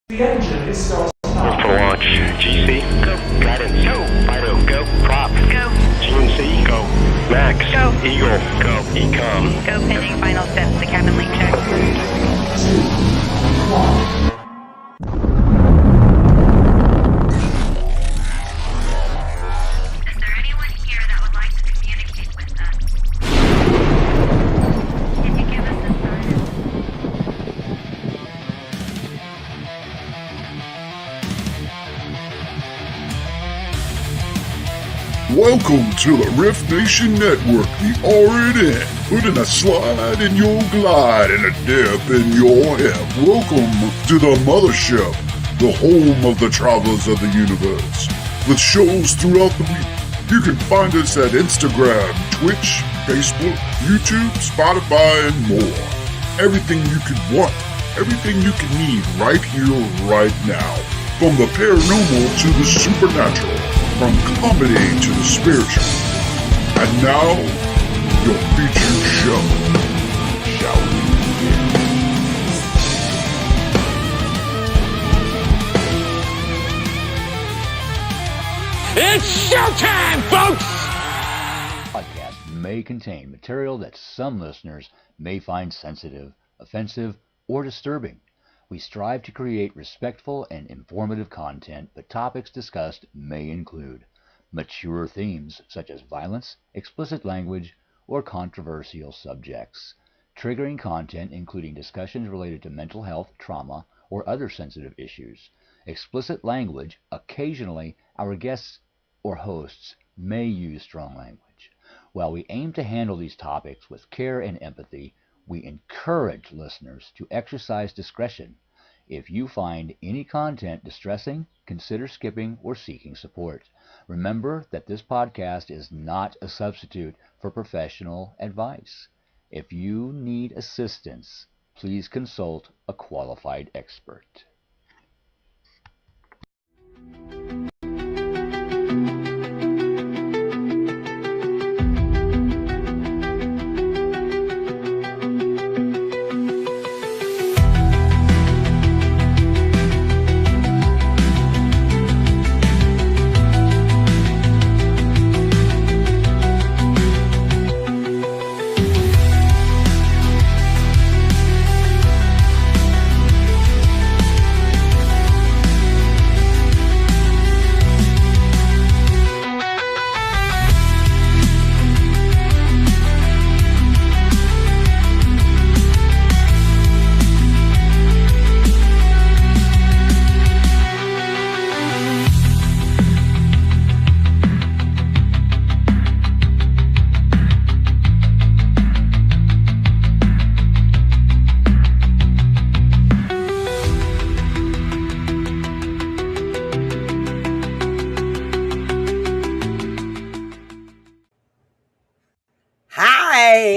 The engine is still For launch, GC, go. Guidance, go. Fido, go. Prop, go. GMC, go. Max, go. Eagle, go. Ecom, go. Pending final steps. The cabin leak check. 2, 1. Is there anyone here that would like to communicate with us? Can you give us a sign? Welcome to the Riff Nation Network, the RNN, putting a slide in your glide and a dip in your hip. Welcome to the mothership, the home of the travelers of the universe. With shows throughout the week, you can find us at Instagram, Twitch, Facebook, YouTube, Spotify, and more. Everything you could want, everything you can need right here, right now. From the paranormal to the supernatural. From comedy to the spiritual. And now, your featured show. Shall we begin? It's showtime, folks! Podcast may contain material that some listeners may find sensitive, offensive, or disturbing. We strive to create respectful and informative content, but topics discussed may include mature themes such as violence, explicit language, or controversial subjects, triggering content including discussions related to mental health, trauma, or other sensitive issues, explicit language. Occasionally, our guests or hosts may use strong language. While we aim to handle these topics with care and empathy, we encourage listeners to exercise discretion. If you find any content distressing, consider skipping or seeking support. Remember that this podcast is not a substitute for professional advice. If you need assistance, please consult a qualified expert.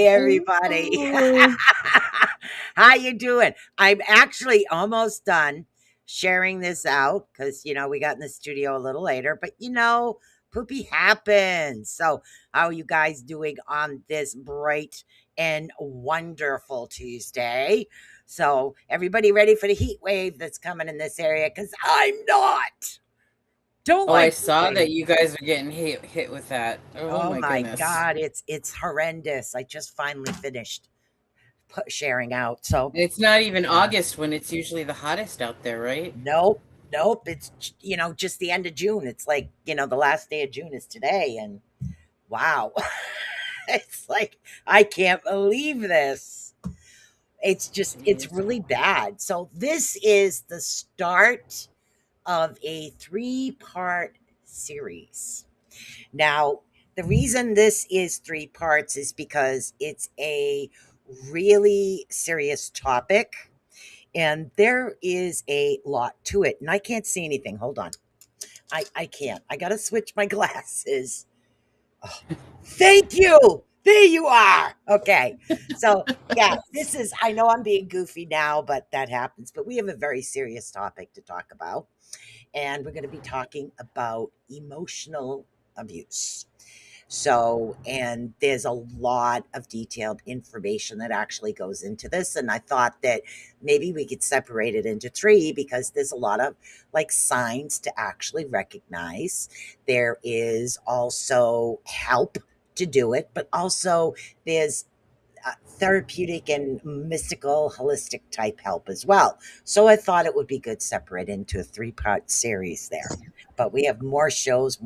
Everybody. How you doing? I'm actually almost done sharing this out because we got in the studio a little later, but poopy happens. So how are you guys doing on this bright and wonderful Tuesday? So everybody ready for the heat wave that's coming in this area? Because I'm not. I saw that you guys are getting hit with that. Oh my goodness. God, it's horrendous. I just finally finished sharing out. So it's not even August when it's usually the hottest out there, right? Nope. It's just the end of June. It's like the last day of June is today, and wow, it's like I can't believe this. It's really bad. So this is the start of a 3-part series. Now, the reason this is 3 parts is because it's a really serious topic and there is a lot to it. And I can't see anything. Hold on. I can't. I got to switch my glasses. Oh, thank you. There you are. Okay. So, yeah, I know I'm being goofy now, but that happens. But we have a very serious topic to talk about. And we're going to be talking about emotional abuse. So, and there's a lot of detailed information that actually goes into this. And I thought that maybe we could separate it into three because there's a lot of like signs to actually recognize. There is also help to do it, but also there's therapeutic and mystical, holistic type help as well. So I thought it would be good separate into a three-part series there. But we have more shows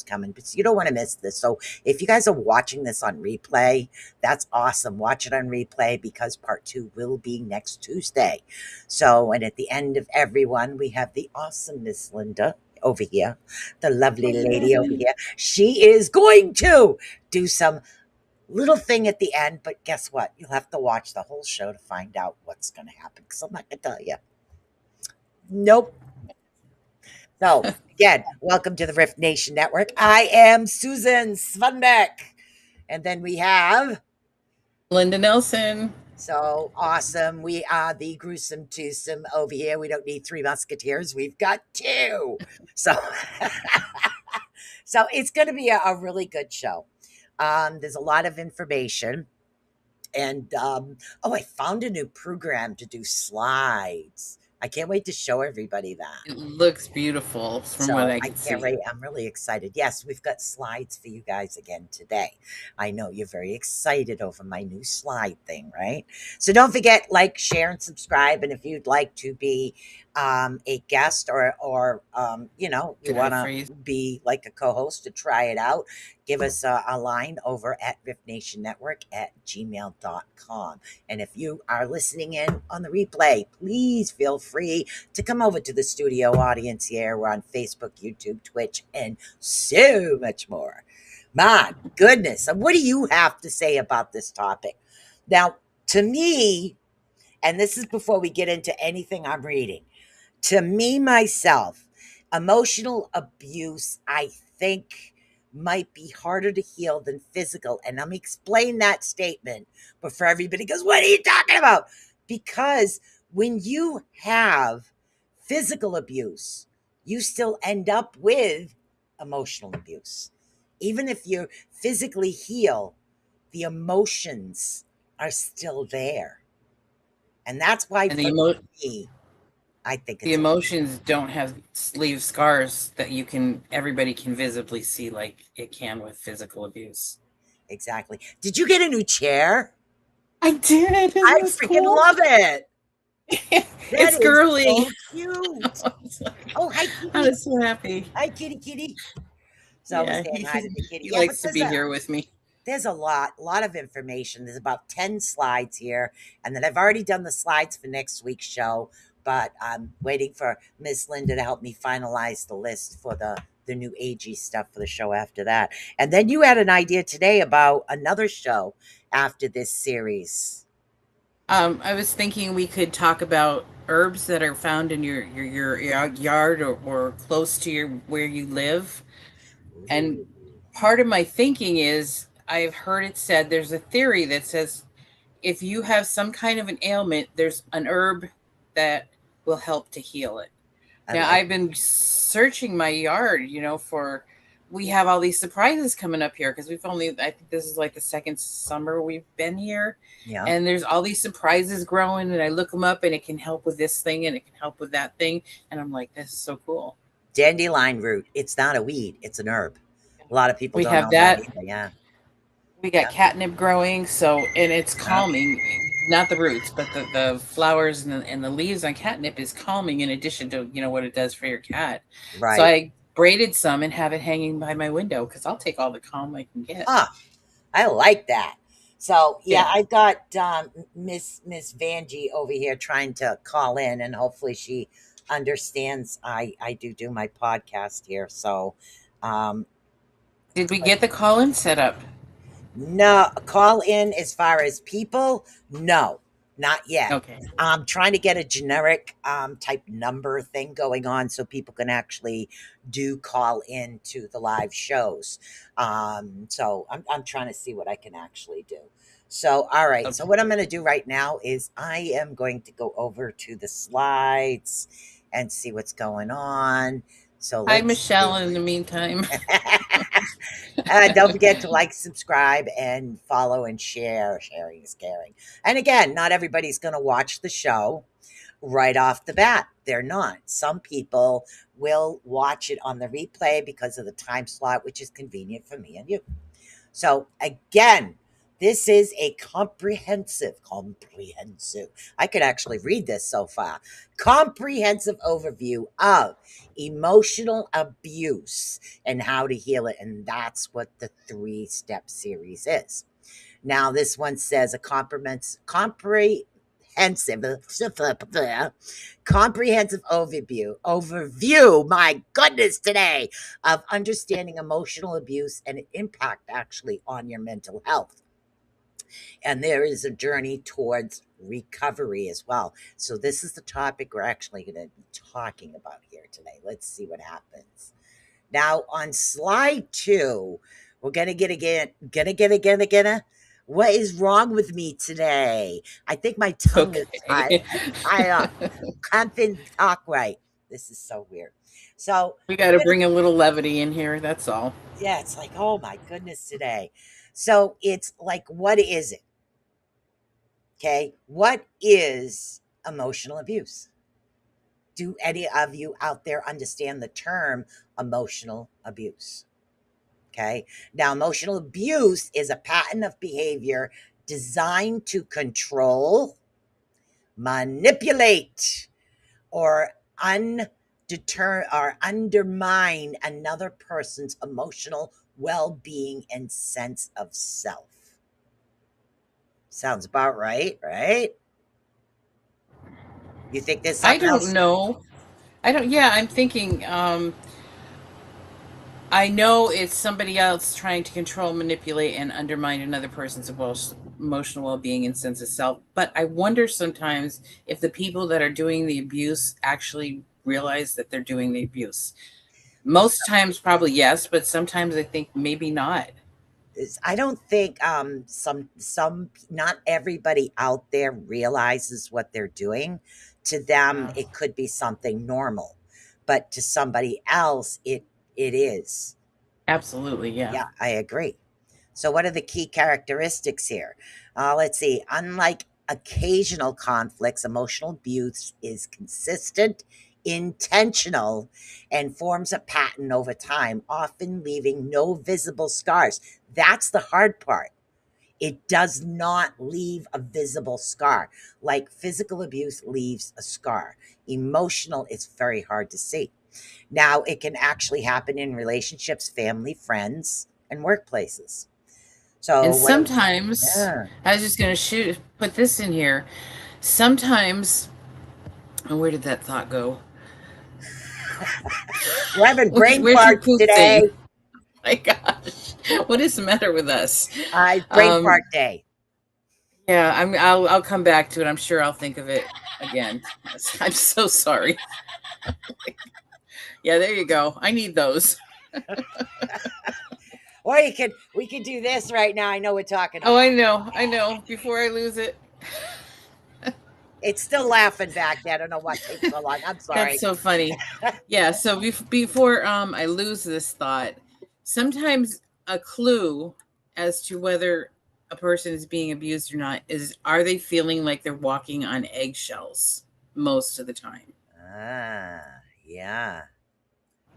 coming. But you don't want to miss this. So if you guys are watching this on replay, that's awesome. Watch it on replay because part 2 will be next Tuesday. So, and at the end of everyone, we have the awesome Miss Linda over here, the lovely lady over here. She is going to do some little thing at the end, but guess what? You'll have to watch the whole show to find out what's going to happen because I'm not going to tell you. Nope. So, again, welcome to the Rift Nation Network. I am Susan Svanbeck. And then we have Linda Nelson. So awesome. We are the gruesome twosome over here. We don't need 3 musketeers. We've got 2. So, so it's going to be a really good show. There's a lot of information. And oh, I found a new program to do slides. I can't wait to show everybody that. It looks beautiful from what So I I can see. can't wait. I'm really excited. Yes, we've got slides for you guys again today. I know you're very excited over my new slide thing, right? So don't forget, like, share, and subscribe. And if you'd like to be a guest or you know, you Good eye want to phrase. be like a co-host to try it out, give us a line over at riftnationnetwork@gmail.com. And if you are listening in on the replay, please feel free to come over to the studio audience here. We're on Facebook, YouTube, Twitch, and so much more. My goodness. What do you have to say about this topic? Now, to me, and this is before we get into anything I'm reading, to me, myself, emotional abuse, I think, might be harder to heal than physical. And let me explain that statement before everybody goes, what are you talking about? Because when you have physical abuse, you still end up with emotional abuse. Even if you physically heal, the emotions are still there. And that's why And for me, I think the it's emotions don't have leave scars that everybody can visibly see like it can with physical abuse. exactly. Did you get a new chair? I did. Isn't I this freaking cool? love it. That It's is girly. so cute. Oh, hi, I kitty. was so happy. Hi, kitty, kitty. So I was Yeah, saying hi to the kitty. he Yeah, but likes to be here with me. there's a lot of information. There's about 10 slides here. And then I've already done the slides for next week's show, but I'm waiting for Miss Linda to help me finalize the list for the new AG stuff for the show after that. And then you had an idea today about another show after this series. I was thinking we could talk about herbs that are found in your yard or close to where you live. And part of my thinking is I've heard it said there's a theory that says if you have some kind of an ailment, there's an herb that will help to heal it. Now, I've been searching my yard, we have all these surprises coming up here because I think this is like the second summer we've been here. Yeah. And there's all these surprises growing, and I look them up and it can help with this thing and it can help with that thing. And I'm like, this is so cool. Dandelion root. It's not a weed, it's an herb. A lot of people We don't have know that. either. Yeah. We got catnip growing, and it's calming. Not the roots, but the flowers and the leaves on catnip is calming in addition to, what it does for your cat. Right. So I braided some and have it hanging by my window because I'll take all the calm I can get. I like that. So yeah, I've got Miss Vanjie over here trying to call in, and hopefully she understands I do my podcast here. So did we get the call-in set up? No, call in as far as people, no, not yet. Okay. I'm trying to get a generic type number thing going on so people can actually do call in to the live shows. So I'm trying to see what I can actually do. So, all right. Okay. So what I'm going to do right now is I am going to go over to the slides and see what's going on. So Hi, let's Michelle, see. in the meantime. Don't forget to like, subscribe, and follow and share. Sharing is caring. And again, not everybody's going to watch the show right off the bat. They're not. Some people will watch it on the replay because of the time slot, which is convenient for me and you. So again, this is a comprehensive, I could actually read this so far. Comprehensive overview of emotional abuse and how to heal it. And that's what the 3-step series is. Now, this one says a comprehensive overview, my goodness, today, of understanding emotional abuse and impact actually on your mental health. And there is a journey towards recovery as well. So this is the topic we're actually going to be talking about here today. Let's see what happens. Now on slide 2, we're gonna get again. What is wrong with me today? I think my tongue is Okay. tied up. Can't talk right. This is so weird. So We got we're to gonna, bring a little levity in here. That's all. yeah, it's like, oh my goodness, today. So it's like, what is it? Okay, what is emotional abuse? Do any of you out there understand the term emotional abuse? Okay. Now, emotional abuse is a pattern of behavior designed to control, manipulate, or undermine another person's emotional well-being and sense of self. Sounds about right, right? You think there's I something don't else? know. Yeah, I'm thinking, I know it's somebody else trying to control, manipulate, and undermine another person's emotional well being and sense of self. But I wonder sometimes if the people that are doing the abuse actually realize that they're doing the abuse. Most times, probably yes, but sometimes I think maybe not. I don't think some not everybody out there realizes what they're doing. To them, Yeah, it could be something normal, but to somebody else, it is. absolutely. Yeah. Yeah, I agree. So, what are the key characteristics here? Let's see. Unlike occasional conflicts, emotional abuse is consistent, intentional, and forms a pattern over time, often leaving no visible scars. That's the hard part. It does not leave a visible scar. Like physical abuse leaves a scar. Emotional, it's very hard to see. Now, it can actually happen in relationships, family, friends, and workplaces. So, And what? sometimes, Yeah. I was just going to put this in here. Sometimes, oh, where did that thought go? We're having brain Where's your farts poop today. thing? My gosh, what is the matter with us? Brain Um, fart day. yeah, I'll come back to it. I'm sure I'll think of it again. I'm so sorry. Yeah, there you go. I need those. Or we could do this right now. I know we're talking Oh, about. I know. Before I lose it. It's still laughing back there. I don't know what takes so long. I'm That's sorry. so funny. Yeah, so before I lose this thought, sometimes a clue as to whether a person is being abused or not is, are they feeling like they're walking on eggshells most of the time? Yeah.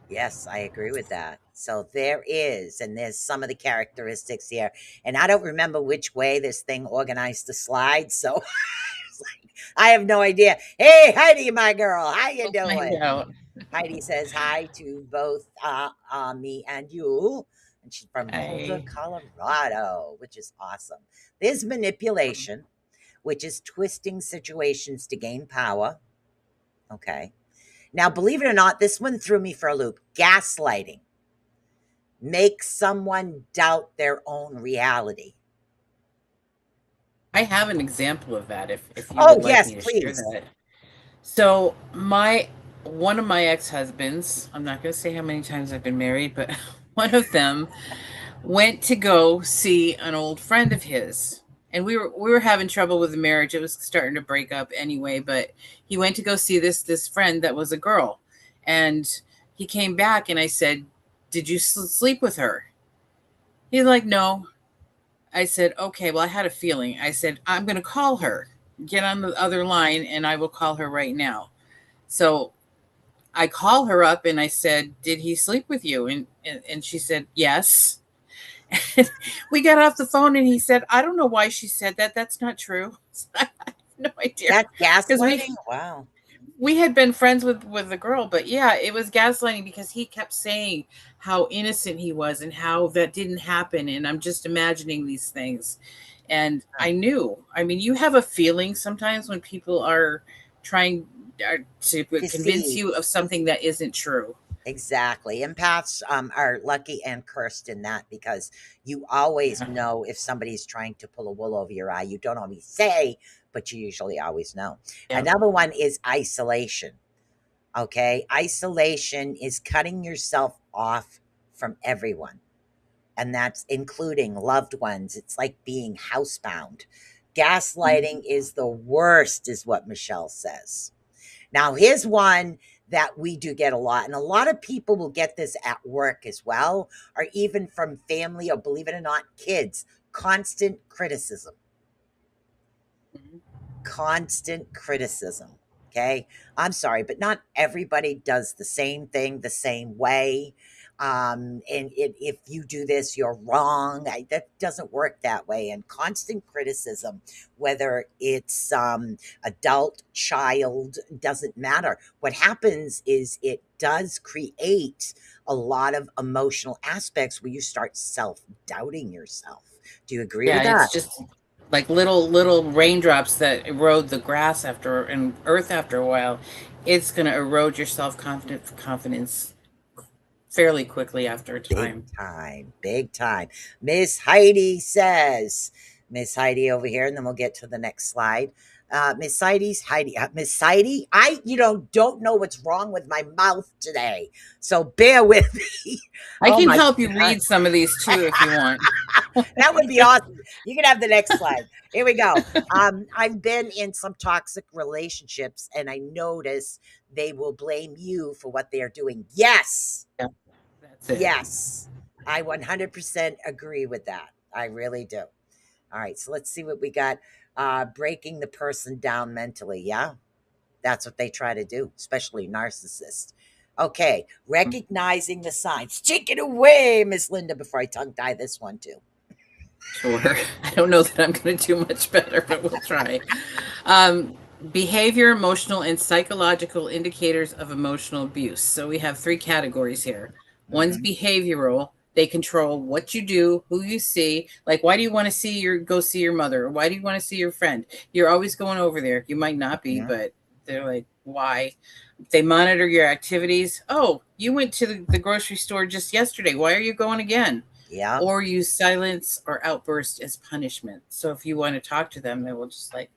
Yes, I agree with that. So there is, and there's some of the characteristics here. And I don't remember which way this thing organized the slides, so it's like, I have no idea. Hey, Heidi, my girl, how you We'll find doing? out. Heidi says hi to both me and you. And she's from Boulder, I Colorado, which is awesome. There's manipulation, which is twisting situations to gain power. Okay. Now, believe it or not, this one threw me for a loop. Gaslighting makes someone doubt their own reality. have an example of that if you Oh, would like yes, me to share please. that. So my one of my ex-husbands, I'm not going to say how many times I've been married, but one of them went to go see an old friend of his. And we were having trouble with the marriage. It was starting to break up anyway, but he went to go see this friend that was a girl. And He came back and I said, "Did you sleep with her?" He's like, "No." I said, "Okay, well, I had a feeling." I said, "I'm going to call her. Get on the other line and I will call her right now." So I call her up and I said, "Did he sleep with you?" And she said, "Yes." We got off the phone and he said, "I don't know why she said that. That's not true." I have no idea. That's Because gaslighting? Wow. we had been friends with the girl, but yeah, it was gaslighting because he kept saying how innocent he was and how that didn't happen, and I'm just imagining these things. And Huh. I knew, I mean, you have a feeling sometimes when people are trying to convince Deceive. you of something that isn't true. Exactly. Empaths are lucky and cursed in that because you always Yeah. know if somebody's trying to pull a wool over your eye. You don't always say, but you usually always know. Yeah. Another one is isolation. Okay. Isolation is cutting yourself off from everyone, and that's including loved ones. It's like being housebound. Gaslighting is the worst, is what Michelle says. Now, here's one that we do get a lot, and a lot of people will get this at work as well, or even from family, or believe it or not, kids. Constant criticism. Mhm. Constant criticism. Okay. I'm sorry, but not everybody does the same thing the same way. If you do this, you're wrong. That doesn't work that way. And constant criticism, whether it's adult, child, doesn't matter. What happens is it does create a lot of emotional aspects where you start self doubting yourself. Do you agree Yeah, with it's that? just like little raindrops that erode the grass after and earth after a while. It's going to erode your confidence fairly quickly after a Big time. time, big time. Miss Heidi says, Miss Heidi over here, and then we'll get to the next slide. Miss Heidi, don't know what's wrong with my mouth today, so bear with me. I Oh can my help you God, read some of these too if you want. that would be awesome. You can have the next slide. Here we go. I've been in some toxic relationships, and I notice they will blame you for what they are doing. Yes. Yeah, that's it. Yes, I 100% agree with that. I really do. All right, so let's see what we got. Breaking the person down mentally. Yeah, that's what they try to do, especially narcissists. Okay, recognizing the signs. Take it away, Miss Linda, before I tongue tie this one too. Sure. I don't know that I'm going to do much better, but we'll try. Um, Behavior, emotional, and psychological indicators of emotional abuse. So we have three categories here. One's Hmm. behavioral. They control what you do, who you see. Like, why do you want to go see your mother? Or why do you want to see your friend? You're always going over there. You might not be, Hmm. but they're like, why? They monitor your activities. Oh, you went to the grocery store just yesterday. Why are you going again? Yeah. Or use silence or outburst as punishment. So if you want to talk to them, they will just like,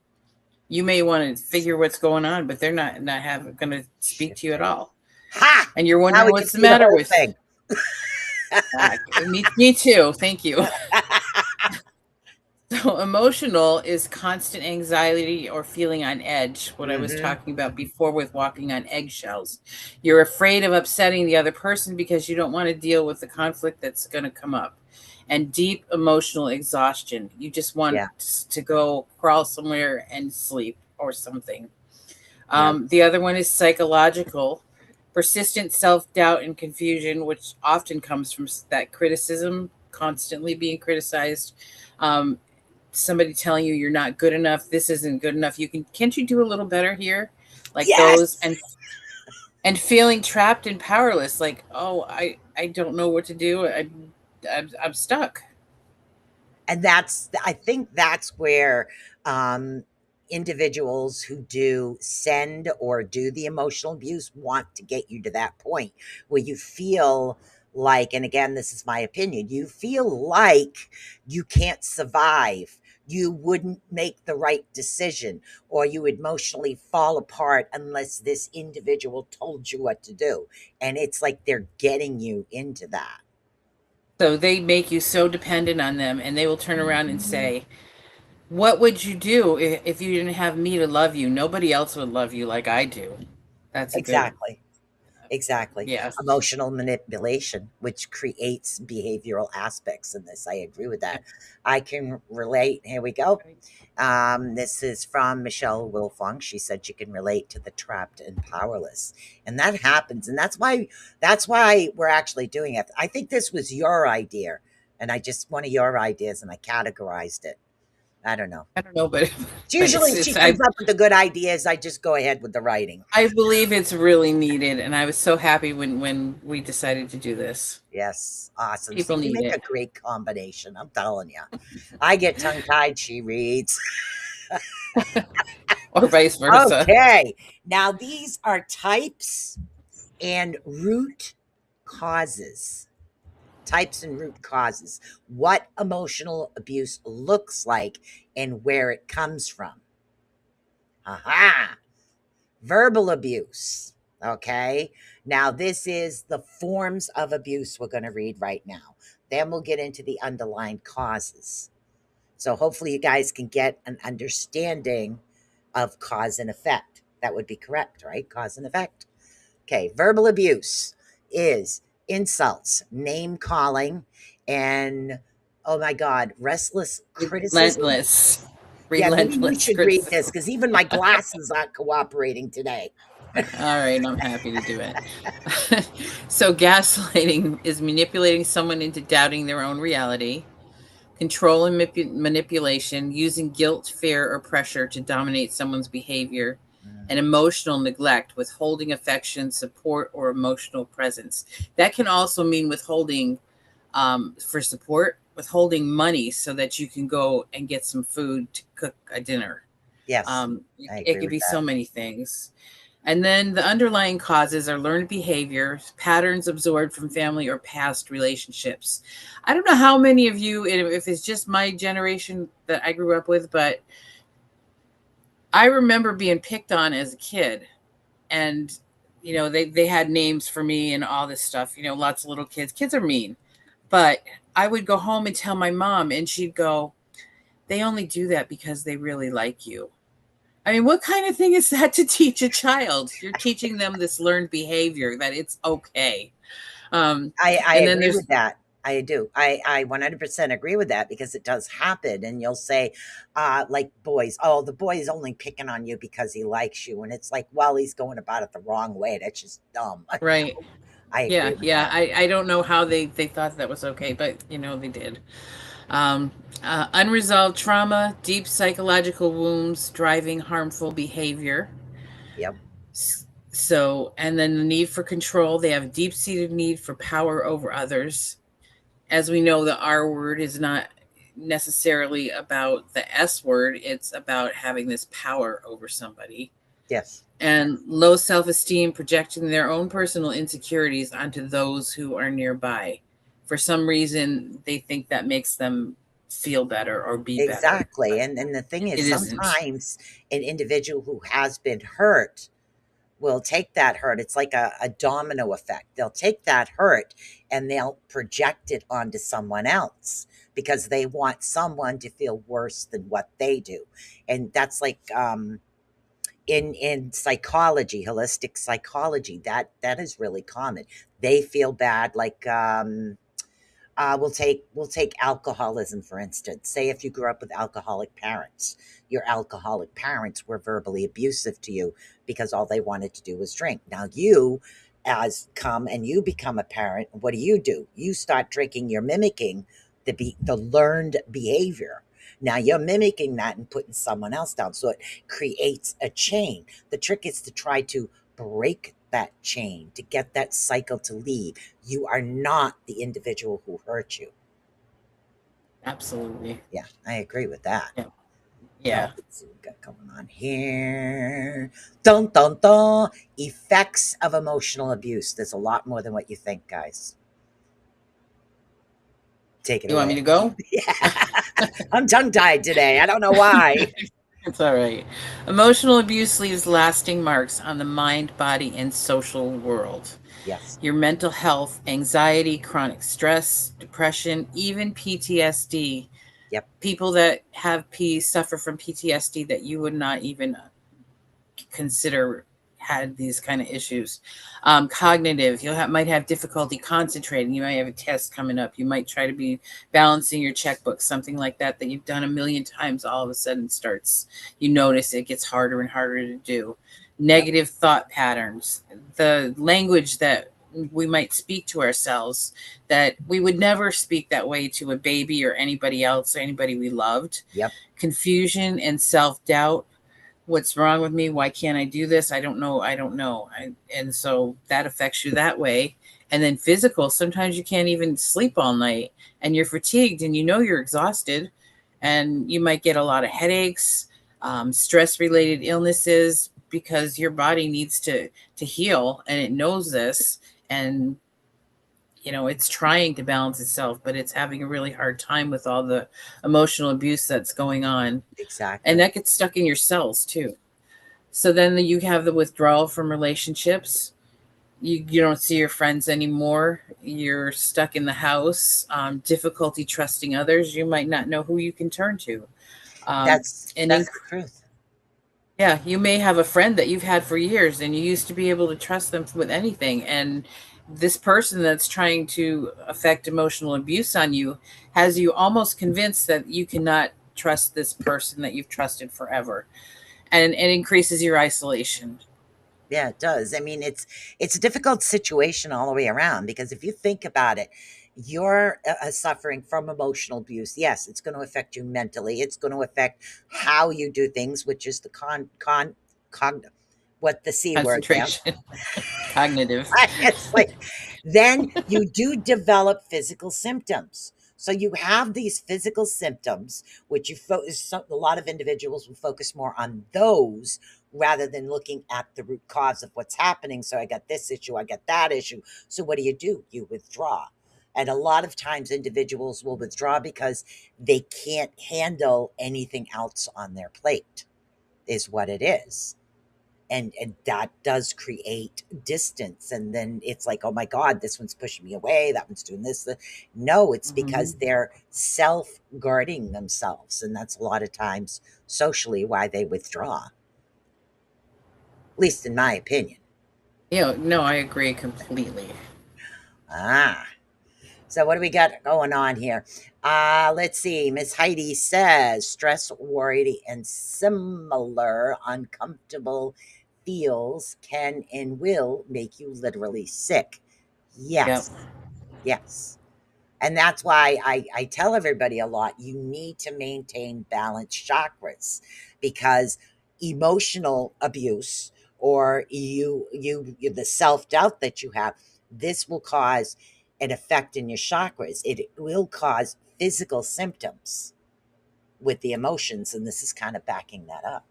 you may want to figure what's going on, but they're not going to speak to you at Shifting. all. Ha! And you're Now wondering we can what's the see the matter whole with. thing. Me too. Thank you. So emotional is constant anxiety or feeling on edge. What I was Hmm. talking about before with walking on eggshells. You're afraid of upsetting the other person because you don't want to deal with the conflict that's going to come up. And deep emotional exhaustion. You just want Yeah. to go crawl somewhere and sleep or something. Yeah. The other one is psychological. Persistent self doubt and confusion, which often comes from that criticism, constantly being criticized. Um, Somebody telling you you're not good enough, this isn't good enough, can't you do a little better here, like those. Yes. And feeling trapped and powerless, like, oh, I don't know what to do. I'm stuck. And I think that's where um individuals who do send or do the emotional abuse want to get you to that point where you feel like, and again, this is my opinion, you feel like you can't survive, you wouldn't make the right decision, or you would emotionally fall apart unless this individual told you what to do. And it's like they're getting you into that. So they make you so dependent on them, and they will turn around and say, what would you do if you didn't have me to love you? Nobody else would love you like I do. That's a good Exactly. Exactly. Yes. Emotional manipulation, which creates behavioral aspects in this. I agree with that. I can relate. Here we go. Right. This is from Michelle Wilfong. She said she can relate to the trapped and powerless, and that happens, and that's why we're actually doing it. I think this was your idea, and I just one of your ideas, and I categorized it. I don't know. I don't know, but It's usually if she comes up with the good ideas, I just go ahead with the writing. I believe it's really needed, and I was so happy when we decided to do this. Yes, awesome. See, People we need make a it, great combination. I'm telling you. I get tongue tied. She reads. or vice versa. Okay. Now, these are types and root causes. Types and root causes. What emotional abuse looks like and where it comes from. Aha. Verbal abuse. Okay. Now, this is the forms of abuse we're going to read right now. Then we'll get into the underlying causes. So, hopefully, you guys can get an understanding of cause and effect. That would be correct, right? Cause and effect. Okay. Verbal abuse is insults, name calling, and oh my God, restless criticism. Relentless, Yeah, maybe you relentless should read this criticism. because even my glasses aren't cooperating today. All right, I'm happy to do it. So, gaslighting is manipulating someone into doubting their own reality, control and manipulation, using guilt, fear, or pressure to dominate someone's behavior, and emotional neglect, withholding affection, support, or emotional presence. That can also mean withholding for support, withholding money so that you can go and get some food to cook a dinner. Yes, I It agree could with be that. so many things. And then the underlying causes are learned behavior, patterns absorbed from family or past relationships. I don't know how many of you, if it's just my generation that I grew up with, but I remember being picked on as a kid. And, they had names for me and all this stuff, lots of little kids. Kids are mean. But I would go home and tell my mom, and she'd go, they only do that because they really like you. I mean, what kind of thing is that to teach a child? You're teaching them this learned behavior that it's okay. Um, I and then agree there's with that. I do. I 100% agree with that because it does happen. And you'll say, like boys, oh, the boy is only picking on you because he likes you. And it's like, well, he's going about it the wrong way. That's just dumb. right. I agree Yeah, with yeah. that. I don't know how they thought that was okay, but they did. Um, Unresolved trauma, deep psychological wounds driving harmful behavior. Yep. So, and then the need for control. They have deep seated need for power over others. As we know, the R word is not necessarily about the S word, it's about having this power over somebody. Yes. And low self esteem, projecting their own personal insecurities onto those who are nearby. For some reason, they think that makes them feel better or be better, Exactly. but And the thing is, it isn't. sometimes an individual who has been hurt will take that hurt. It's like a domino effect. They'll take that hurt and they'll project it onto someone else because they want someone to feel worse than what they do. And that's like in psychology, holistic psychology, that is really common. They feel bad, like we'll take alcoholism for instance. Say if you grew up with alcoholic parents, your alcoholic parents were verbally abusive to you because all they wanted to do was drink. Now you as come and you become a parent, what do? You start drinking, you're mimicking the learned behavior. Now you're mimicking that and putting someone else down. So it creates a chain. The trick is to try to break that chain, to get that cycle to leave. You are not the individual who hurt you. Absolutely. Yeah, I agree with that. Yeah. Oh, Yeah. let's see what we got going on here. Dun dun dun. Effects of emotional abuse. There's a lot more than what you think, guys. Take it You want me away. to go? Yeah. I'm tongue tied today. I don't know why. It's all right. Emotional abuse leaves lasting marks on the mind, body, and social world. Yes. Your mental health, anxiety, chronic stress, depression, even PTSD. Yep. People that have P suffer from PTSD that you would not even consider had these kind of issues. Cognitive, might have difficulty concentrating. You might have a test coming up. You might try to be balancing your checkbook, something like that you've done a million times. All of a sudden, you notice it gets harder and harder to do. Yep. Negative thought patterns, the language that we might speak to ourselves that we would never speak that way to a baby or anybody else or anybody we loved. Yep. Confusion and self-doubt. What's wrong with me? Why can't I do this? I don't know. And so that affects you that way. And then physical, sometimes you can't even sleep all night and you're fatigued and you're exhausted, and you might get a lot of headaches, stress related illnesses, because your body needs to heal, and it knows this. And it's trying to balance itself, but it's having a really hard time with all the emotional abuse that's going on. Exactly. And that gets stuck in your cells too. So then you have the withdrawal from relationships. You don't see your friends anymore. You're stuck in the house. Difficulty trusting others. You might not know who you can turn to. That's And the truth. yeah, you may have a friend that you've had for years and you used to be able to trust them with anything. And this person that's trying to affect emotional abuse on you has you almost convinced that you cannot trust this person that you've trusted forever. And it increases your isolation. Yeah, it does. I mean, it's a difficult situation all the way around, because if you think about it, you're suffering from emotional abuse. Yes, it's going to affect you mentally. It's going to affect how you do things, which is the cog, what the C word there. Concentration. Cognitive. It's like, then you do develop physical symptoms. So you have these physical symptoms, which a lot of individuals will focus more on those rather than looking at the root cause of what's happening. So I got this issue, I got that issue. So what do? You withdraw. And a lot of times individuals will withdraw because they can't handle anything else on their plate, is what it is. And that does create distance, and then it's like, oh my god, this one's pushing me away, that one's doing this. No, it's because they're self-guarding themselves, and that's a lot of times socially why they withdraw, at least in my opinion. No, I agree completely. So what do we got going on here? Let's see. Miss Heidi says stress, worry, and similar uncomfortable feels can and will make you literally sick. Yes. Yep. Yes. And that's why I tell everybody a lot, you need to maintain balanced chakras, because emotional abuse, or the self-doubt that you have, this will cause an effect in your chakras. It will cause physical symptoms with the emotions, and this is kind of backing that up.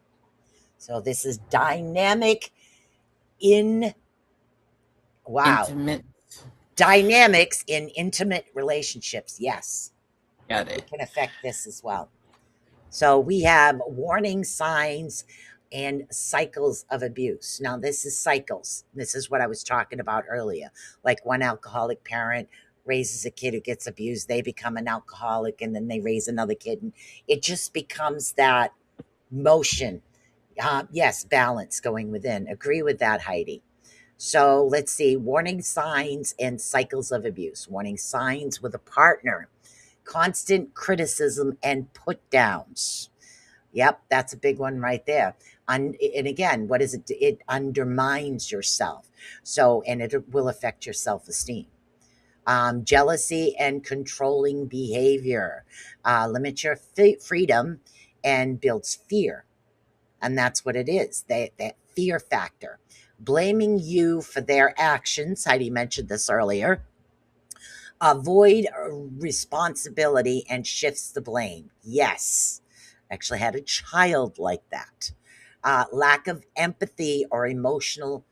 So this is dynamic in Intimate. dynamics in intimate relationships. Yes, Got it it. can affect this as well. So we have warning signs and cycles of abuse. Now this is cycles. This is what I was talking about earlier. Like one alcoholic parent raises a kid who gets abused, they become an alcoholic, and then they raise another kid, and it just becomes that motion. Yes, balance going within. Agree with that, Heidi. So let's see. Warning signs and cycles of abuse. Warning signs with a partner. Constant criticism and put downs. Yep, that's a big one right there. And again, what is it? It undermines yourself. So, and it will affect your self esteem. Jealousy and controlling behavior. Limit your freedom and builds fear. And that's what it is, that fear factor. Blaming you for their actions. Heidi mentioned this earlier. Avoid responsibility and shifts the blame. Yes. Actually had a child like that. Lack of empathy or emotional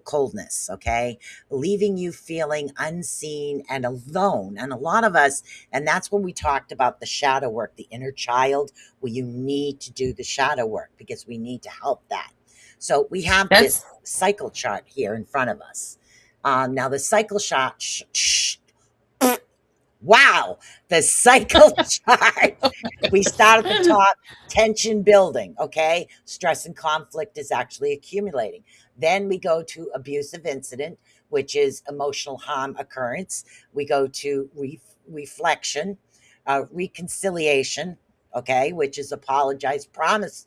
coldness, okay? Leaving you feeling unseen and alone. And a lot of us, and that's when we talked about the shadow work, the inner child, where you need to do the shadow work because we need to help that. So we have this cycle chart here in front of us. Now the cycle chart, wow, the cycle chart. We start at the top, tension building, okay? Stress and conflict is actually accumulating. Then we go to abusive incident, which is emotional harm occurrence. We go to reflection, reconciliation, okay, which is apologize, promise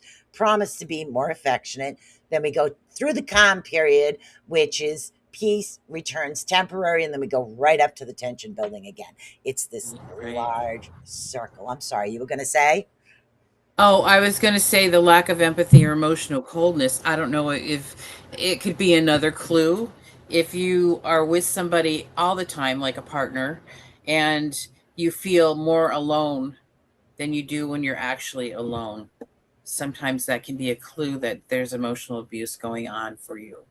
to be more affectionate. Then we go through the calm period, which is peace returns temporary, and then we go right up to the tension building again. It's this Right. large circle. I'm sorry, you were going to say? Oh, I was going to say the lack of empathy or emotional coldness. I don't know if it could be another clue. If you are with somebody all the time, like a partner, and you feel more alone than you do when you're actually alone, sometimes that can be a clue that there's emotional abuse going on for you.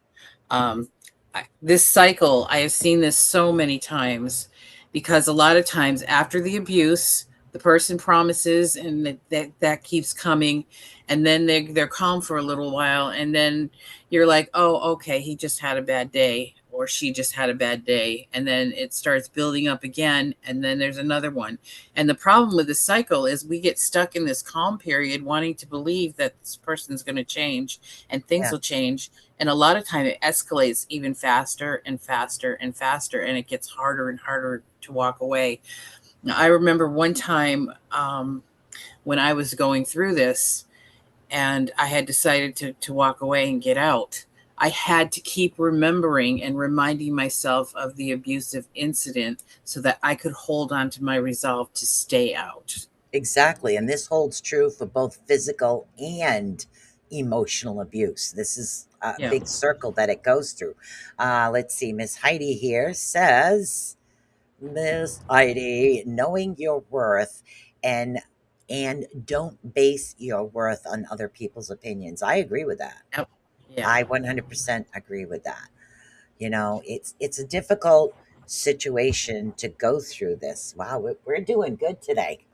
This cycle, I have seen this so many times because a lot of times after the abuse, the person promises and that keeps coming, and then they're calm for a little while, and then you're like, oh, okay, he just had a bad day or she just had a bad day, and then it starts building up again, and then there's another one. And the problem with the cycle is we get stuck in this calm period wanting to believe that this person's going to change and things Yeah. will change, and a lot of time it escalates even faster and faster and faster, and it gets harder and harder to walk away. Now, I remember one time when I was going through this and I had decided to walk away and get out. I had to keep remembering and reminding myself of the abusive incident so that I could hold on to my resolve to stay out. Exactly. And this holds true for both physical and emotional abuse. This is a Yeah. big circle that it goes through. Let's see. Miss Heidi here says, Miss Heidi, knowing your worth and don't base your worth on other people's opinions. I agree with that. Yep. Yeah. I 100% agree with that. You know, it's a difficult situation to go through this. Wow, we're doing good today.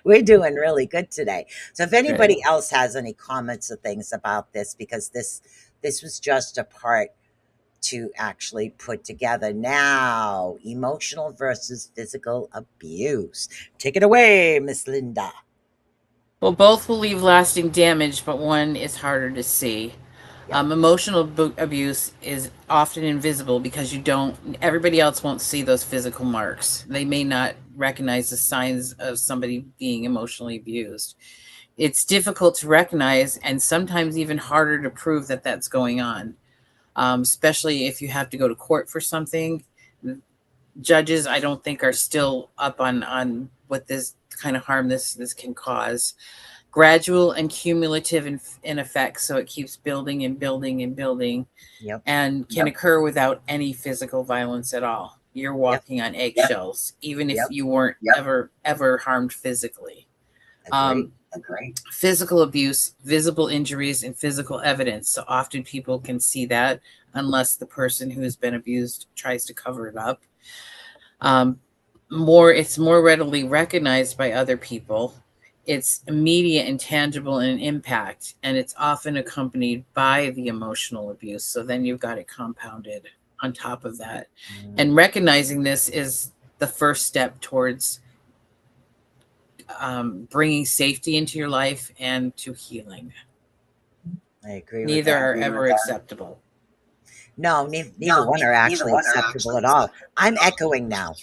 We're doing really good today. So if Right. anybody else has any comments or things about this, because this was just a part to actually put together. Now, emotional versus physical abuse. Take it away, Miss Linda. Well, both will leave lasting damage, but one is harder to see. Yep. Emotional abuse is often invisible because everybody else won't see those physical marks. They may not recognize the signs of somebody being emotionally abused. It's difficult to recognize and sometimes even harder to prove that that's going on, especially if you have to go to court for something. Judges, I don't think, are still up on what this kind of harm this can cause. Gradual and cumulative in effect, so it keeps building and building and building, Yep. and can occur without any physical violence at all. You're Yep. walking on eggshells, even if Yep. you weren't ever harmed physically. Agree. Physical abuse, visible injuries, and physical evidence. So often people can see that unless the person who has been abused tries to cover it up. It's more readily recognized by other people. It's immediate and tangible in impact, and it's often accompanied by the emotional abuse. So then you've got it compounded on top of that. And recognizing this is the first step towards bringing safety into your life and to healing. I agree with Neither that. are ever acceptable. No, neither one are actually acceptable at all. I'm echoing now.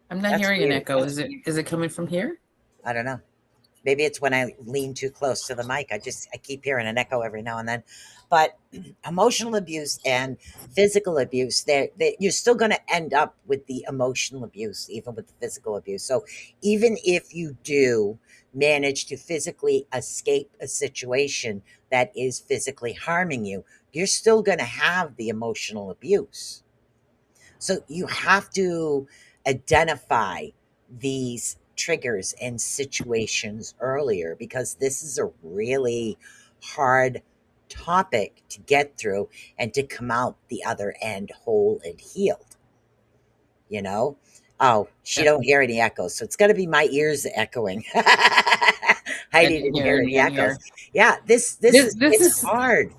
I'm not That's hearing an weird. echo. Is it coming from here? I don't know. Maybe it's when I lean too close to the mic. I keep hearing an echo every now and then. But emotional abuse and physical abuse, you're still going to end up with the emotional abuse, even with the physical abuse. So even if you do manage to physically escape a situation that is physically harming you, you're still going to have the emotional abuse. So you have to identify these triggers and situations earlier, because this is a really hard topic to get through and to come out the other end whole and healed, you know? Oh, she Yeah. don't hear any echoes, so it's going to be my ears echoing. Heidi didn't hear any echoes. Yeah, this is, This it's is hard.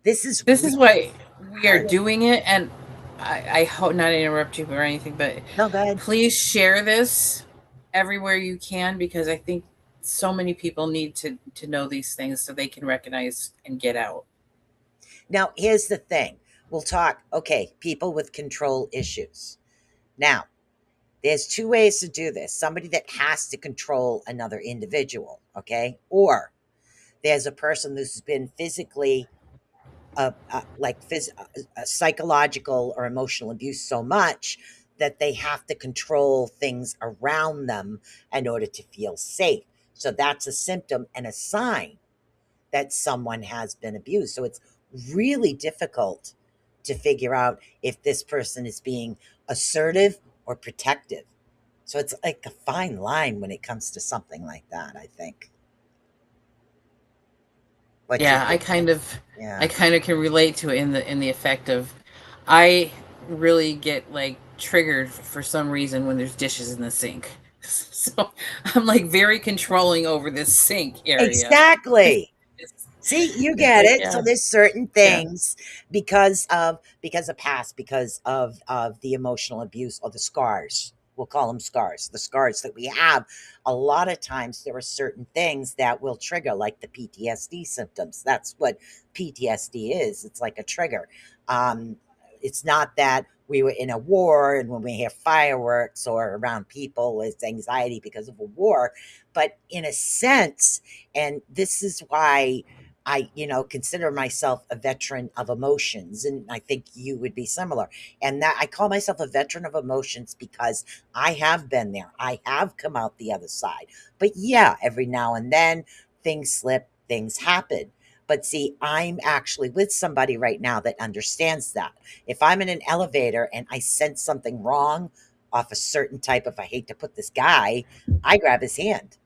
This is this is why we are hard. doing it, and I hope not to interrupt you or anything, but No, go ahead. please share this everywhere you can, because I think so many people need to know these things so they can recognize and get out. Now, here's the thing. We'll talk, okay, people with control issues. Now, there's two ways to do this. Somebody that has to control another individual, okay? Or there's a person who's been physically, psychological or emotional abuse so much that they have to control things around them in order to feel safe. So that's a symptom and a sign that someone has been abused. So it's really difficult to figure out if this person is being assertive or protective. So it's like a fine line when it comes to something like that, I think. What do you Yeah, think? I Yeah. kind of can relate to it in the effect of I really get like triggered for some reason when there's dishes in the sink. So I'm like very controlling over this sink area. Exactly. It's, See, you it's get like, it. So yeah, there's certain yeah, things because of past, because of the emotional abuse or the scars. We'll call them scars. The scars that we have. A lot of times there are certain things that will trigger, like the PTSD symptoms. That's what PTSD is. It's like a trigger. Um, it's not that we were in a war and when we hear fireworks or around people, it's anxiety because of a war. But in a sense, and this is why I, consider myself a veteran of emotions, and I think you would be similar. And that I call myself a veteran of emotions because I have been there. I have come out the other side. But yeah, every now and then things slip, things happen. But see, I'm actually with somebody right now that understands that. If I'm in an elevator and I sense something wrong off a certain type of, I hate to put this guy, I grab his hand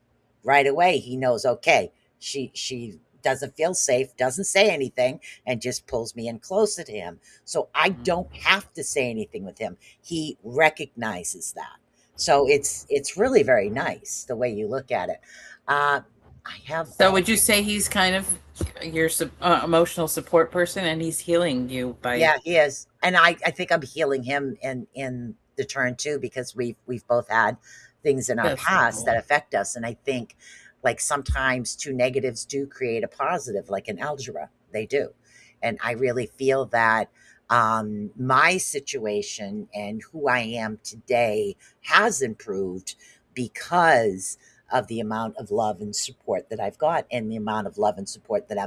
right away. He knows, okay, she doesn't feel safe, doesn't say anything, and just pulls me in closer to him. So I don't have to say anything with him. He recognizes that. So it's really very nice the way you look at it. Uh, I have So would you say he's kind of your emotional support person, and he's healing you by? Yeah, he is, and I think I'm healing him in the turn too because we've both had things in our That's so past cool. that affect us, and I think like sometimes two negatives do create a positive, like in algebra, they do, and I really feel that my situation and who I am today has improved because of the amount of love and support that I've got and the amount of love and support that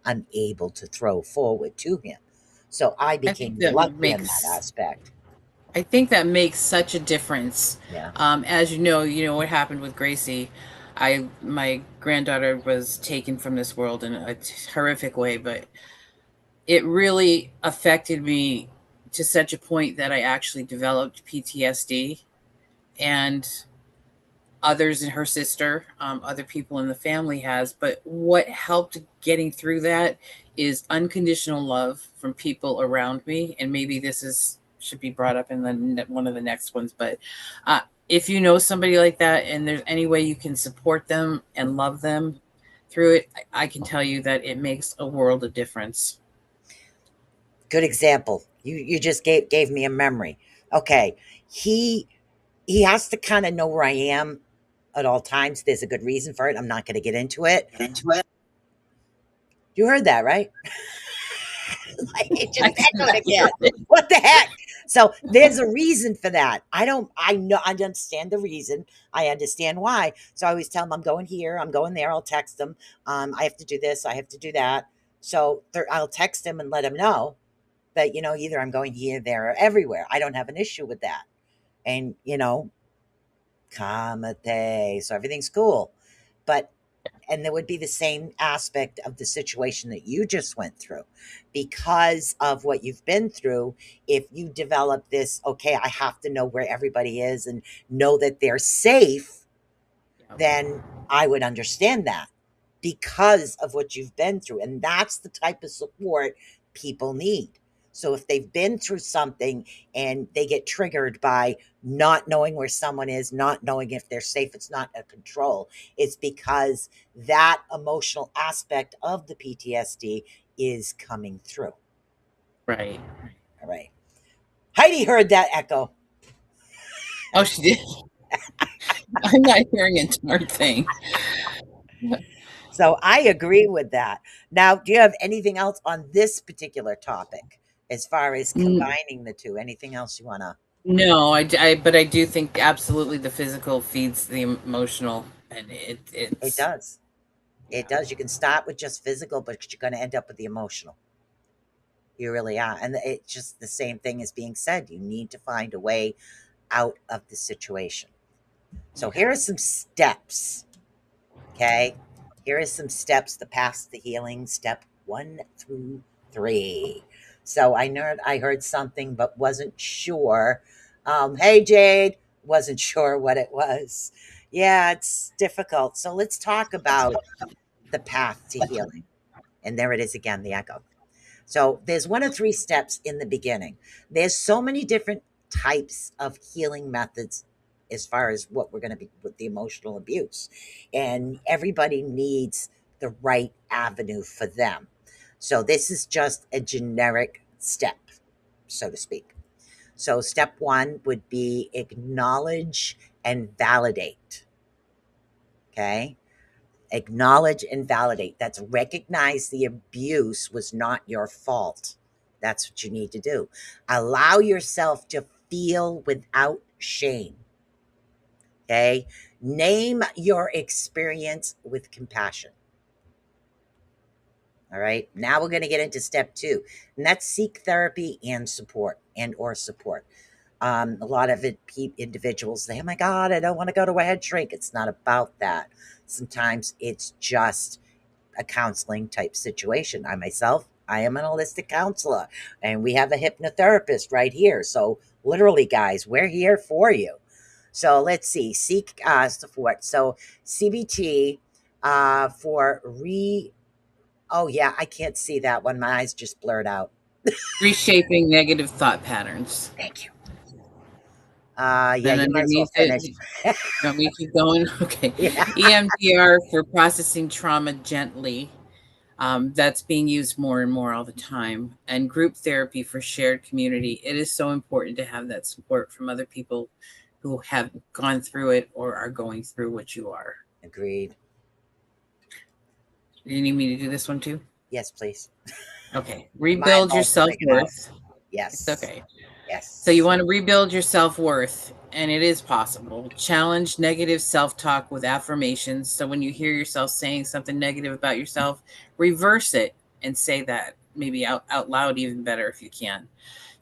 I'm able to throw forward to him. So I I think became that lucky in that makes aspect. I think that makes such a difference. Yeah. As you know what happened with Gracie. My granddaughter was taken from this world in a horrific way, but it really affected me to such a point that I actually developed PTSD, and others and her sister, other people in the family has. But what helped getting through that is unconditional love from people around me. And maybe this is should be brought up in one of the next ones. But if you know somebody like that, and there's any way you can support them and love them through it, I can tell you that it makes a world of difference. Good example. You just gave me a memory. Okay. He he has to kind of know where I am at all times. There's a good reason for it. I'm not going to get into it. You heard that, right? Like it just I can echoed hear again. it. What the heck? So there's a reason for that. I know, I understand the reason. I understand why. So I always tell them I'm going here, I'm going there. I'll text them. I have to do this, I have to do that. So I'll text them and let them know that, either I'm going here, there, or everywhere. I don't have an issue with that. And, kamate. So everything's cool. But and there would be the same aspect of the situation that you just went through because of what you've been through. If you develop this, okay, I have to know where everybody is and know that they're safe, then I would understand that because of what you've been through. And that's the type of support people need. So if they've been through something and they get triggered by not knowing where someone is, not knowing if they're safe, it's not a control. It's because that emotional aspect of the PTSD is coming through. Right. All right. Heidi heard that echo. Oh, she did. I'm not hearing a darn thing. So I agree with that. Now, do you have anything else on this particular topic as far as N- combining the two? Anything else you want to? No, but I do think absolutely the physical feeds the emotional, and It it's does. It yeah. does. You can start with just physical, but you're going to end up with the emotional. You really are. And it's just the same thing as being said. You need to find a way out of the situation. So Yeah. here are some steps. Okay. Here are some steps to pass the healing. Step 1 through 3. So I heard something but wasn't sure. Hey Jade, wasn't sure what it was. Yeah, it's difficult. So let's talk about the path to healing. And there it is again, the echo. So there's 1 of 3 steps in the beginning. There's so many different types of healing methods as far as what we're going to be with the emotional abuse. And everybody needs the right avenue for them. So this is just a generic step, so to speak. So step 1 would be acknowledge and validate. Okay. Acknowledge and validate. That's recognize the abuse was not your fault. That's what you need to do. Allow yourself to feel without shame. Okay. Name your experience with compassion. All right. Now we're going to get into step 2, and that's seek therapy and support and or support. A lot of individuals say, "Oh my God, I don't want to go to a head shrink." It's not about that. Sometimes it's just a counseling type situation. I am an holistic counselor, and we have a hypnotherapist right here. So literally, guys, we're here for you. So let's see, seek support. So CBT for re. Oh yeah, I can't see that one. My eyes just blurred out. Reshaping negative thought patterns. Thank you. Yeah, Then you might as well underneath finish. it, you want me to keep going? Okay. Yeah, EMDR for processing trauma gently. That's being used more and more all the time. And group therapy for shared community. It is so important to have that support from other people who have gone through it or are going through what you are. agreed. Do you need me to do this one too? Yes, please. Okay. My Rebuild your eyeball's self freaking out. worth. It's Yes, okay. So you yes. want to rebuild your self-worth, and it is possible. Challenge negative self-talk with affirmations. So when you hear yourself saying something negative about yourself, reverse it and say that maybe out loud, even better if you can.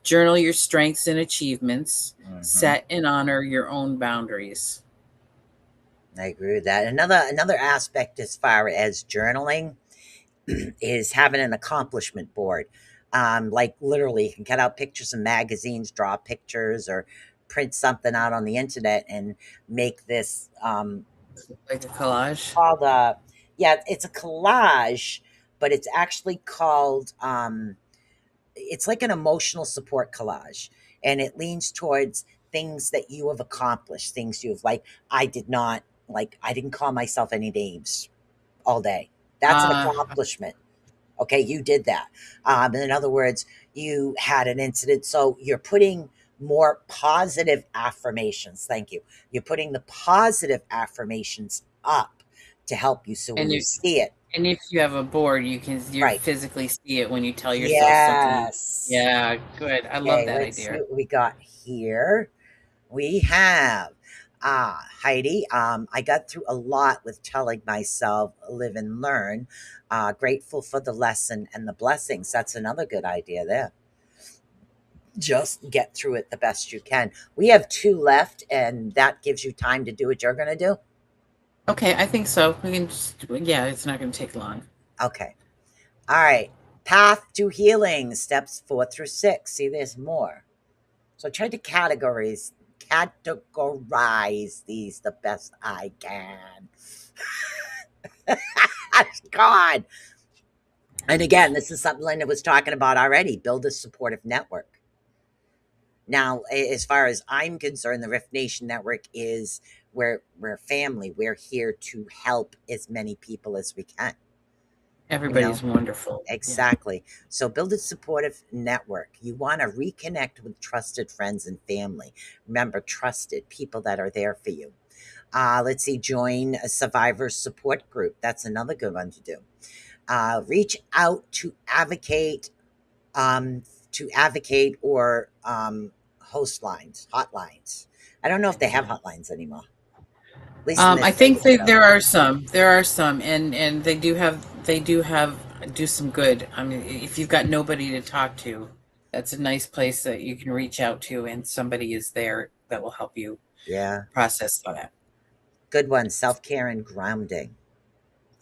Journal your strengths and achievements. Hmm. Set and honor your own boundaries. I agree with that. Another aspect as far as journaling is having an accomplishment board. Like literally, you can cut out pictures of magazines, draw pictures, or print something out on the internet and make this Like a collage. called a yeah, it's a collage, but it's actually called it's like an emotional support collage, and it leans towards things that you have accomplished, things you've like. I didn't call myself any names all day. That's an Uh, accomplishment. Okay, you did that. In other words, you had an incident. So you're putting more positive affirmations. Thank you. You're putting the positive affirmations up to help you. So when and you if see it, and if you have a board, you right. physically see it when you tell yourself something. Yes. Yeah, good. I love Okay, that let's see idea. what we got here. We have Heidi. I got through a lot with telling myself live and learn. Grateful for the lesson and the blessings. That's another good idea there. Just get through it the best you can. We have 2 left, and that gives you time to do what you're going to do. Okay, I think so. We can just, yeah, it's not going to take long. Okay. All right. Path to healing, steps 4 through 6. See, there's more. So I tried to categorize these the best I can. God. And again, this is something Linda was talking about already. Build a supportive network. Now, as far as I'm concerned, the Rift Nation Network is where we're family. We're here to help as many people as we can. You know, Everybody's wonderful. Yeah. exactly. So build a supportive network. You want to reconnect with trusted friends and family. Remember, trusted people that are there for you. Let's see, join a survivor support group. That's another good one to do. Reach out um, to advocate or host lines, hotlines. I don't know if they have hotlines anymore. At least in I this think radio that show. there are some, and do some good. I mean, if you've got nobody to talk to, that's a nice place that you can reach out to, and somebody is there that will help you Yeah. process that. Good one. Self care and grounding.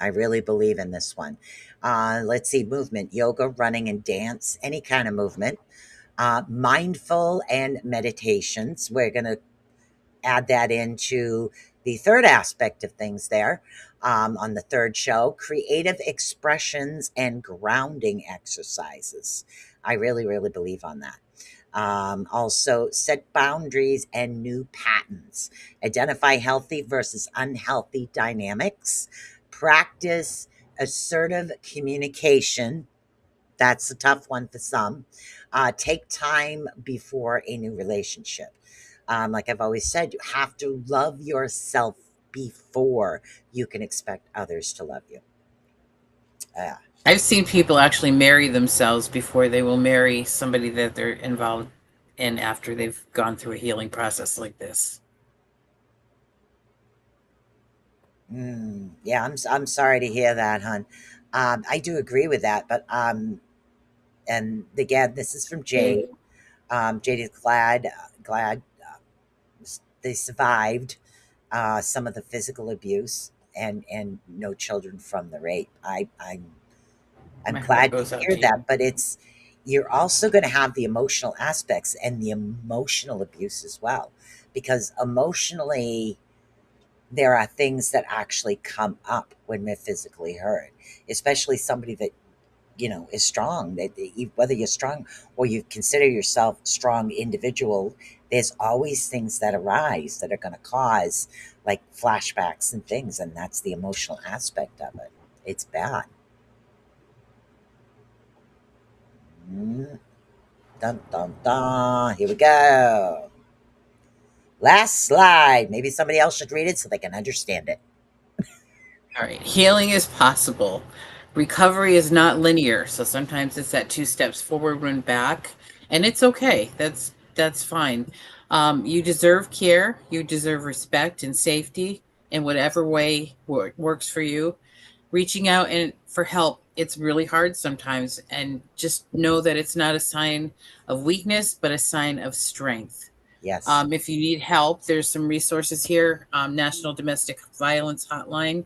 I really believe in this one. Let's see, movement, yoga, running, and dance, any kind of movement. Mindful and meditations. We're going to add that into the third aspect of things there on the third show, creative expressions and grounding exercises. I really, really believe on that. Also, set boundaries and new patterns. Identify healthy versus unhealthy dynamics. Practice assertive communication. That's a tough one for some. Take time before a new relationship. Like I've always said, you have to love yourself before you can expect others to love you. Yeah. I've seen people actually marry themselves before they will marry somebody that they're involved in after they've gone through a healing process like this. Yeah, I'm sorry to hear that, hon. I do agree with that, but and again, this is from Jade. Jade is glad they survived some of the physical abuse and no children from the rape. I'm My heart glad to goes out hear to that, you. but it's you're also going to have the emotional aspects and the emotional abuse as well, because emotionally there are things that actually come up when we're physically hurt, especially somebody that is strong. Whether you're strong or you consider yourself strong individual, there's always things that arise that are going to cause like flashbacks and things, and that's the emotional aspect of it. It's bad. Mm, dun dun dun. Here we go. Last slide. Maybe somebody else should read it so they can understand it. All right. Healing is possible. Recovery is not linear. So sometimes it's that two steps forward, one back, and it's okay. That's fine. You deserve care. You deserve respect and safety in whatever way works for you. Reaching out and for help, it's really hard sometimes, and just know that it's not a sign of weakness, but a sign of strength. Yes. If you need help, there's some resources here. National Domestic Violence Hotline,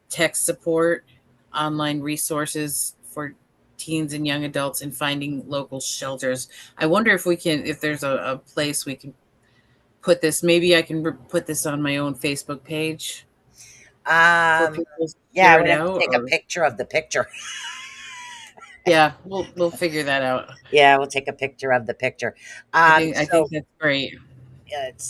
tech support, online resources for teens and young adults, and finding local shelters. I wonder if there's a place we can put this. Maybe I can put this on my own Facebook page for Um, people to yeah, I share it would have to out. take a Or picture of the picture. yeah, we'll figure that out. Yeah, we'll take a picture of the picture. I think So that's great. let's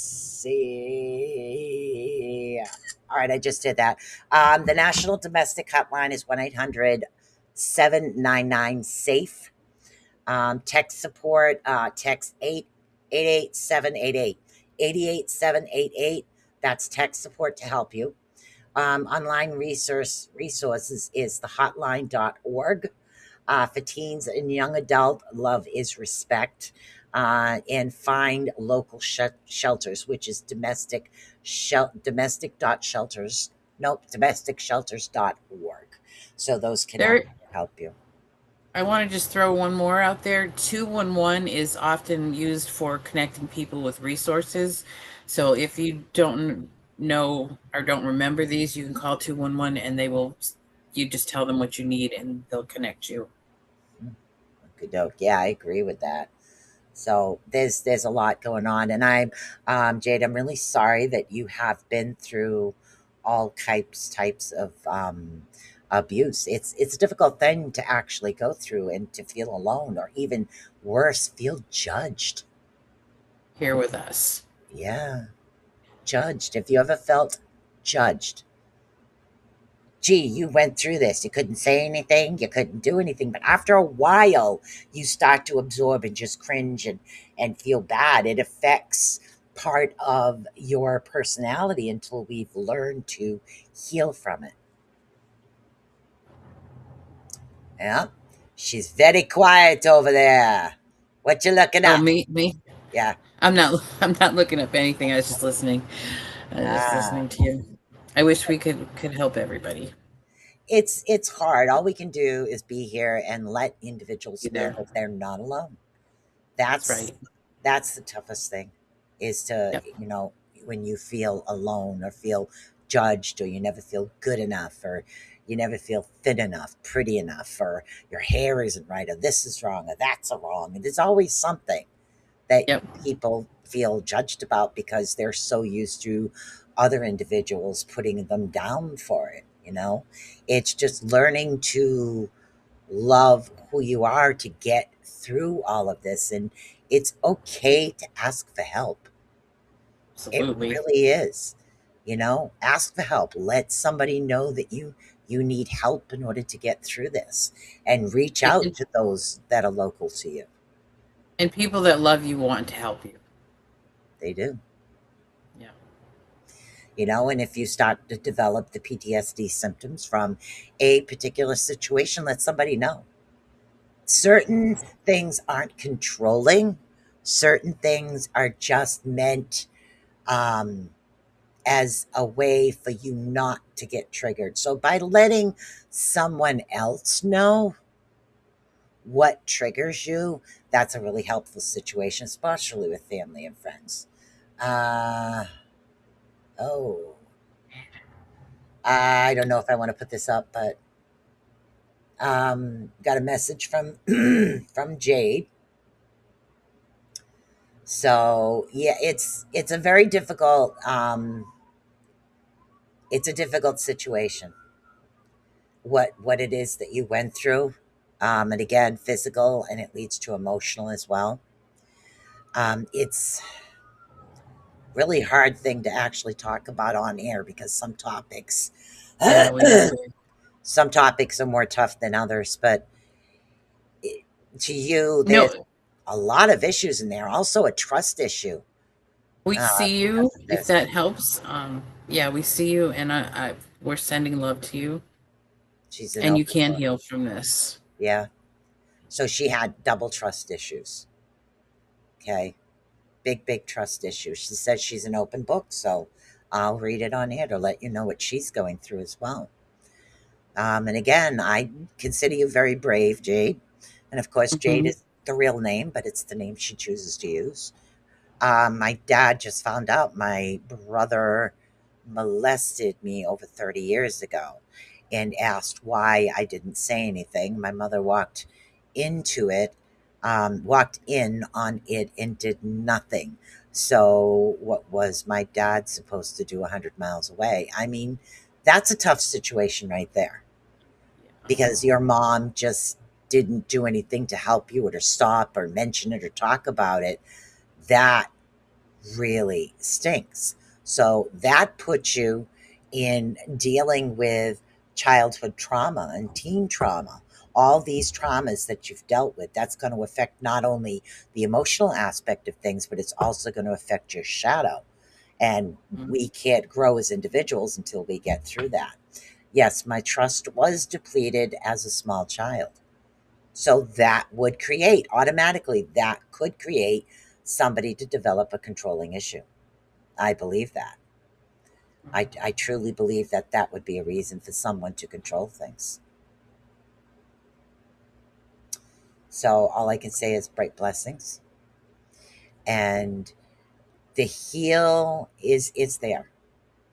see. All right, I just did that. The National Domestic Hotline is 1-800-799-SAFE. Tech support, text 888-788. 88788. That's tech support to help you. Online resources is thehotline.org. For teens and young adult, love is respect. And find local shelters, which is domestic.shelters. Nope, domesticshelters.org. So those can There, help you. I want to just throw one more out there. 211 is often used for connecting people with resources. So if you don't know or don't remember these, you can call 211 and you just tell them what you need and they'll connect you. Good doke. Yeah, I agree with that. So there's a lot going on, and Jade. I'm really sorry that you have been through all types of abuse. It's a difficult thing to actually go through and to feel alone, or even worse, feel judged. Here with us. Yeah, judged. Have you ever felt judged? Gee, you went through this. You couldn't say anything, you couldn't do anything. But after a while, you start to absorb and just cringe and feel bad. It affects part of your personality until we've learned to heal from it. Yeah. She's very quiet over there. What you looking Oh, up? me. Yeah. I'm not. I'm not looking up anything. I was just listening. I was just Ah. listening to you. I wish we could help everybody. It's hard. All we can do is be here and let individuals Be know there. that they're not alone. That's That's right. that's the toughest thing is to, Yep. when you feel alone or feel judged or you never feel good enough or you never feel thin enough, pretty enough, or your hair isn't right or this is wrong or that's wrong. And there's always something that Yep. people feel judged about because they're so used to other individuals putting them down for it. It's just learning to love who you are to get through all of this. And it's okay to ask for help. It Absolutely. really is. Ask for help. Let somebody know that you need help in order to get through this and reach And, out and to those that are local to you. and people that love you want to help you. They do. Yeah. And if you start to develop the PTSD symptoms from a particular situation, let somebody know. Certain things aren't controlling, certain things are just meant um, as a way for you not to get triggered. So by letting someone else know what triggers you, that's a really helpful situation, especially with family and friends. Uh, oh, I don't know if I want to put this up, but got a message from from Jade. So yeah, it's a very difficult it's a difficult situation. What it is that you went through, and again, physical, and it leads to emotional as well. It's really hard thing to actually talk about on air because some topics Yeah. We understand. some topics are more tough than others, but to you, there's No, a lot of issues in there. Also, a trust issue we see because you. of If this. that helps. Yeah, we see you, and we're sending love to you, She's an and you open can book. heal from this. Yeah. So she had double trust issues. Okay. Big, big trust issues. She says she's an open book. So I'll read it on here to let you know what she's going through as well. And again, I consider you very brave, Jade. And of course, Jade Hmm. is the real name, but it's the name she chooses to use. My dad just found out my brother molested me over 30 years ago and asked why I didn't say anything. My mother walked in on it and did nothing. So, what was my dad supposed to do 100 miles away? I mean, that's a tough situation right there Yeah. because your mom just didn't do anything to help you or to stop or mention it or talk about it. That really stinks. So that puts you in dealing with childhood trauma and teen trauma. All these traumas that you've dealt with, that's going to affect not only the emotional aspect of things, but it's also going to affect your shadow. And Mhm. we can't grow as individuals until we get through that. Yes, my trust was depleted as a small child. So that would create automatically, that could create somebody to develop a controlling issue. I believe that. I truly believe that that would be a reason for someone to control things. So all I can say is bright blessings. And the heal is there.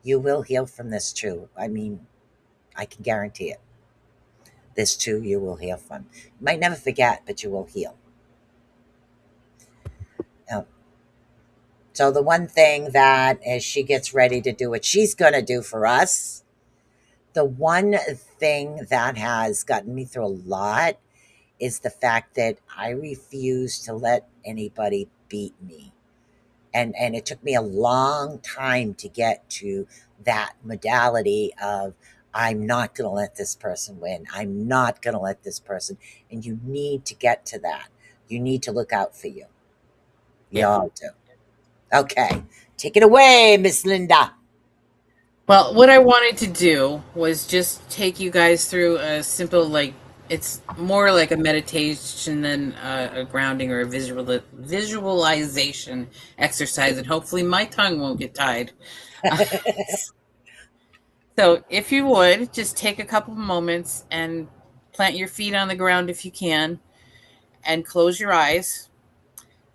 You will heal from this too. I mean, I can guarantee it. This too you will heal from. You might never forget, but you will heal. Um, so the one thing that as she gets ready to do what she's gonna do for us, the one thing that has gotten me through a lot is the fact that I refuse to let anybody beat me. And it took me a long time to get to that modality of I'm not going to let this person win. I'm not going to let this person. And you need to get to that. You need to look out for you. You Yeah. all do. Okay. Take it away, Miss Linda. Well, what I wanted to do was just take you guys through a simple, like, it's more like a meditation than a grounding or a visualization exercise, and hopefully my tongue won't get tied. So, if you would, just take a couple of moments and plant your feet on the ground if you can, and close your eyes,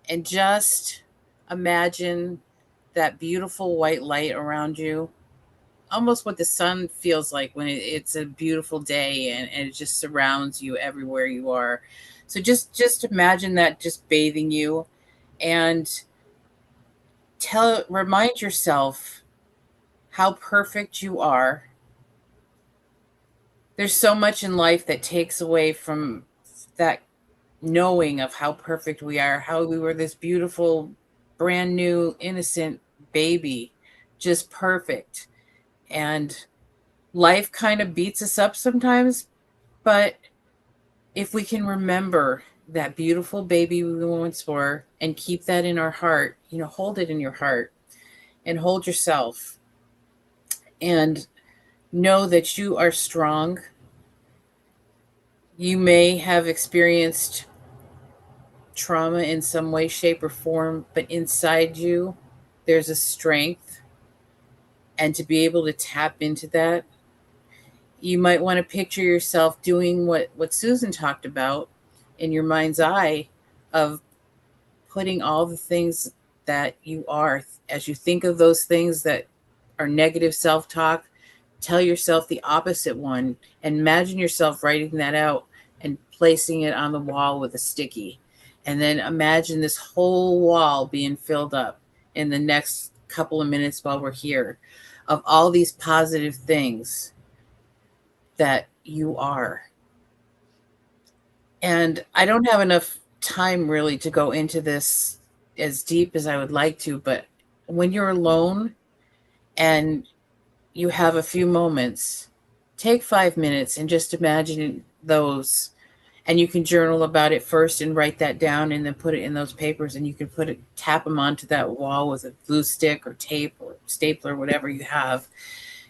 and just imagine that beautiful white light around you, almost what the sun feels like when it's a beautiful day, and it just surrounds you everywhere you are. So just imagine that just bathing you, and remind yourself how perfect you are. There's so much in life that takes away from that knowing of how perfect we are, how we were this beautiful, brand new, innocent baby, just perfect. And life kind of beats us up sometimes, but if we can remember that beautiful baby we once were and keep that in our heart, hold it in your heart and hold yourself, and know that you are strong. You may have experienced trauma in some way, shape, or form, but inside you, there's a strength. And to be able to tap into that, you might want to picture yourself doing what Susan talked about in your mind's eye, of putting all the things that you are, as you think of those things that are negative self-talk, tell yourself the opposite one, and imagine yourself writing that out and placing it on the wall with a sticky, and then imagine this whole wall being filled up in the next couple of minutes while we're here, of all these positive things that you are. And I don't have enough time really to go into this as deep as I would like to, but when you're alone and you have a few moments, take 5 minutes and just imagine those. And you can journal about it first and write that down, and then put it in those papers, and you can tap them onto that wall with a glue stick or tape or stapler, whatever you have.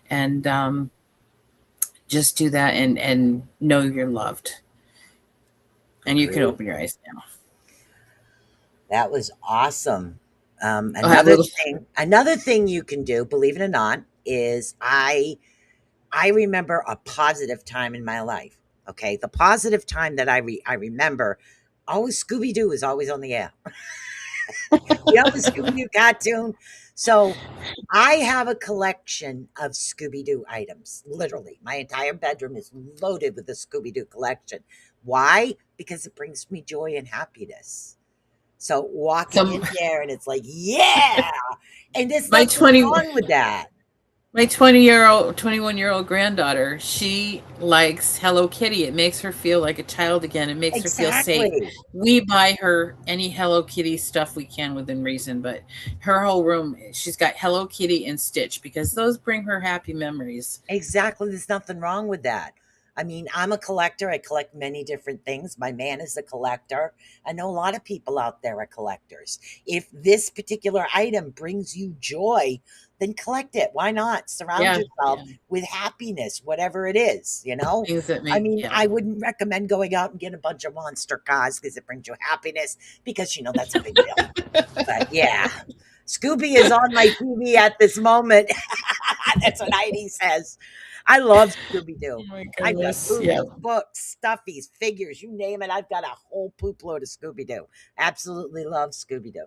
And just do that, and know you're loved. And you can Agreed. open your eyes now. That was awesome. I'll have a little. Another thing you can do, believe it or not, is I remember a positive time in my life. Okay, the positive time that I remember, always Scooby Doo is always on the air. The Scooby Doo cartoon. So I have a collection of Scooby Doo items. Literally, my entire bedroom is loaded with the Scooby Doo collection. Why? Because it brings me joy and happiness. So walking Some in there and it's like, yeah. And there's my nothing 20 wrong with that. my 20-year-old 21-year-old granddaughter, she likes Hello Kitty. It makes her feel like a child again. It makes her feel safe. Exactly. We buy her any Hello Kitty stuff we can within reason, but her whole room, she's got Hello Kitty and Stitch, because those bring her happy memories. Exactly. There's nothing wrong with that. I mean, I'm a collector. I collect many different things. My man is a collector. I know a lot of people out there are collectors. If this particular item brings you joy, then collect it. Why not? Surround Yeah, yourself yeah. with happiness, whatever it is, you know? Things that I make, mean, yeah. I wouldn't recommend going out and getting a bunch of monster cars because it brings you happiness because, that's a big deal. But yeah, Scooby is on my TV at this moment. That's what Heidi says. I love Scooby Oh Doo. my I've got goodness. Yeah. movies, books, stuffies, figures, you name it. I've got a whole poop load of Scooby Doo. Absolutely love Scooby Doo.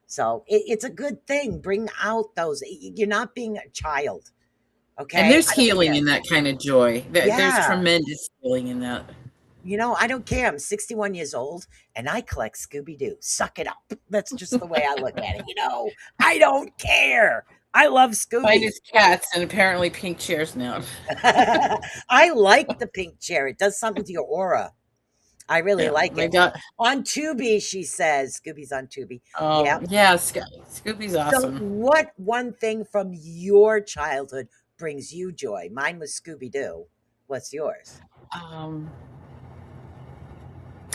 So it's a good thing. Bring out those. You're not being a child. And Okay. there's I don't healing care. in that kind of joy. There's Yeah. tremendous healing in that. I don't care. I'm 61 years old and I collect Scooby Doo. Suck it up. That's just the way I look at it. I don't care. I love Mine Scooby. is cats and apparently pink chairs now. I like the pink chair. It does something to your aura. I really Yeah, like my it. dog. On Tubi, she says. Scooby's on Tubi. Oh Yeah. yeah, Scoopy's So, awesome. what one thing from your childhood brings you joy? Mine was Scooby Doo. What's yours? Um,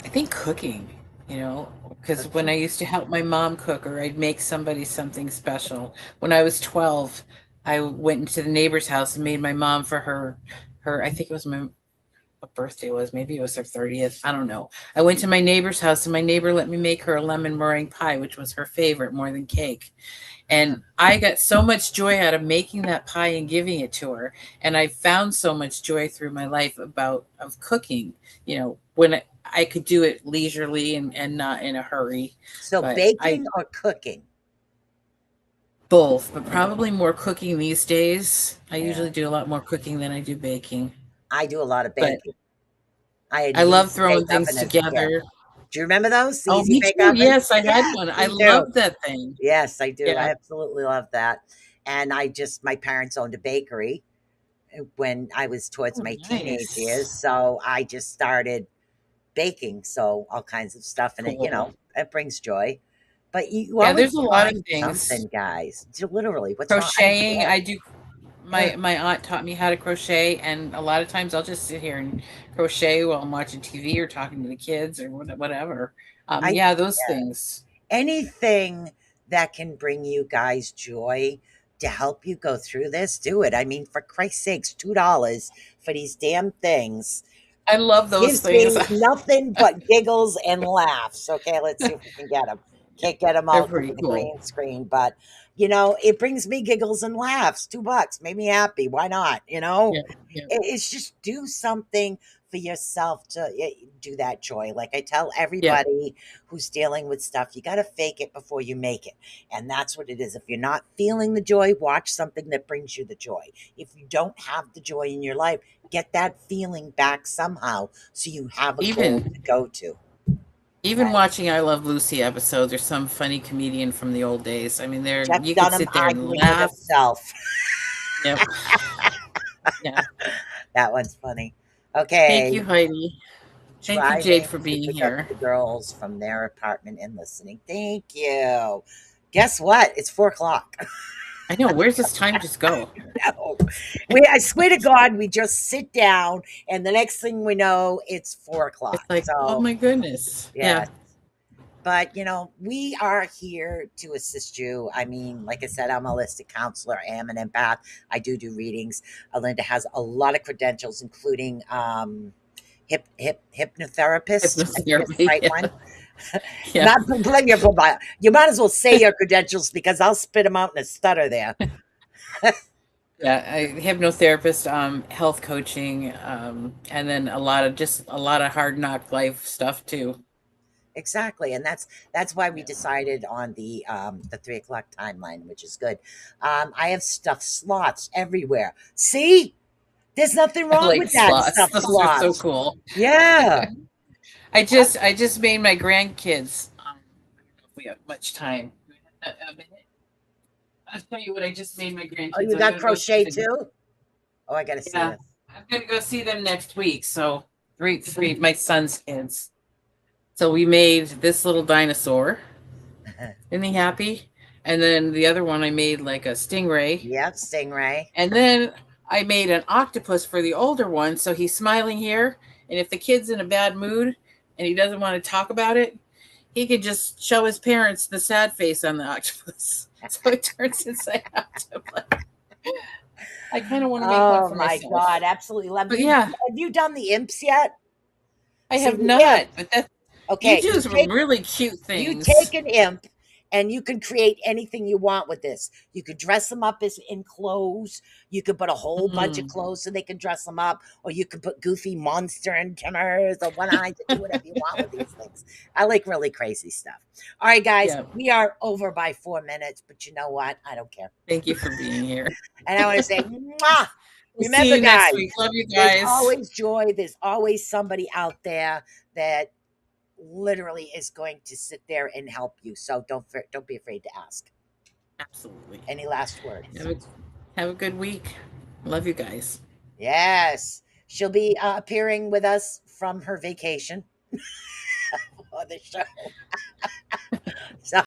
I think cooking. you know, because That's when I it. used to help my mom cook or I'd make somebody something special. When I was 12, I went into the neighbor's house and made my mom for her, I think it was my what birthday it was. Maybe it was her 30th. I don't know. I went to my neighbor's house and my neighbor let me make her a lemon meringue pie, which was her favorite more than cake. And I got so much joy out of making that pie and giving it to her. And I found so much joy through my life about of cooking, when I could do it leisurely and not in a hurry. So But I baking or cooking? both, but probably more cooking these days. I Yeah, usually do a lot more cooking than I do baking. I do a lot of But baking. I had I an love easy throwing bake things oven as a kid. together. Do you remember those? The Oh, easy me bake too. ovens? Yes, I had Yes, one. I me too. love that thing. Yes, I do. Yeah, I absolutely love that. And my parents owned a bakery when I was towards oh, my teenage nice. years. So I just started baking. So all kinds of stuff. And Cool. it brings joy. But you Yeah, always there's a lot of find things. something, guys. Literally, what's wrong? I don't Crocheting, get I do. it. My aunt taught me how to crochet, and a lot of times I'll just sit here and crochet while I'm watching TV or talking to the kids or whatever. I Yeah, those things. anything that can bring you guys joy to help you go through this, do it. I mean, for Christ's sakes, $2 for these damn things I love those gives things. me nothing but giggles and laughs. Okay, let's see if we can get them. Can't get them They're out because pretty of the cool. green screen, but it brings me giggles and laughs. $2 made me happy. Why not? Yeah, yeah, It's just do something for yourself to do that joy. Like I tell yeah. everybody who's dealing with stuff, you got to fake it before you make it. And that's what it is. If you're not feeling the joy, watch something that brings you the joy. If you don't have the joy in your life, get that feeling back somehow so you have a goal Even to go to. even Okay? watching I Love Lucy episodes or some funny comedian from the old days. I mean, Jeff you could Dunham sit there and arguing with laugh. himself. Yep. Yeah. That one's funny. Thank Okay. you, Heidi. Thank you, Jade, Driving for to being pick up here. the girls from their apartment and listening. Thank you. Guess what? It's 4 o'clock. I know. Where's this time just go? No. I swear to God, we just sit down, and the next thing we know, it's 4 o'clock. It's like, oh So, my goodness. yeah. Yeah. But, we are here to assist you. I mean, like I said, I'm a holistic counselor. I am an empath. I do readings. Linda has a lot of credentials, including hypnotherapist. I think is the Hypnotherapy. right Yeah. one. Yeah. Not plenty of you might as well say your credentials because I'll spit them out in a stutter there. Yeah. Hypnotherapist, health coaching, and then a lot of hard knock life stuff too. Exactly, and that's why we decided on the 3 o'clock timeline, which is good. I have stuffed sloths everywhere. See, there's nothing I wrong like with that sloths. stuffed Those are so sloths. cool. Yeah, I just made my grandkids. I don't know if we have much time. A minute. I'll tell you what I just made my oh, grandkids. you I'm got gonna go see crochet the too? Oh, I gotta see Yeah. this. I'm gonna go see them next week. So three my son's kids. So we made this little dinosaur. Isn't he happy? And then the other one I made like a stingray. Yep, stingray. And then I made an octopus for the older one. So he's smiling here. And if the kid's in a bad mood and he doesn't want to talk about it, he could just show his parents the sad face on the octopus. So it turns inside octopus. I kind of want to make one Oh for my myself. God, absolutely love But you. yeah, Have you done the imps yet? I So have the not. imp. But that you Okay, do some really cute you things. take an imp and you can create anything you want with this. You could dress them up as in clothes. You could put a whole bunch of Mm, clothes so they can dress them up, or you could put goofy monster antennas or one eyes and do whatever you want with these things. I like really crazy stuff. All right, guys, yeah. we are over by 4 minutes, but you know what? I don't care. Thank you for being here. And I want to say, mwah! We'll see Remember, you next guys, week. Love you there's guys. always joy. There's always somebody out there that literally is going to sit there and help you. So don't be afraid to ask. Absolutely. Any last words? Have a good week. Love you guys. Yes, she'll be appearing with us from her vacation on the show. So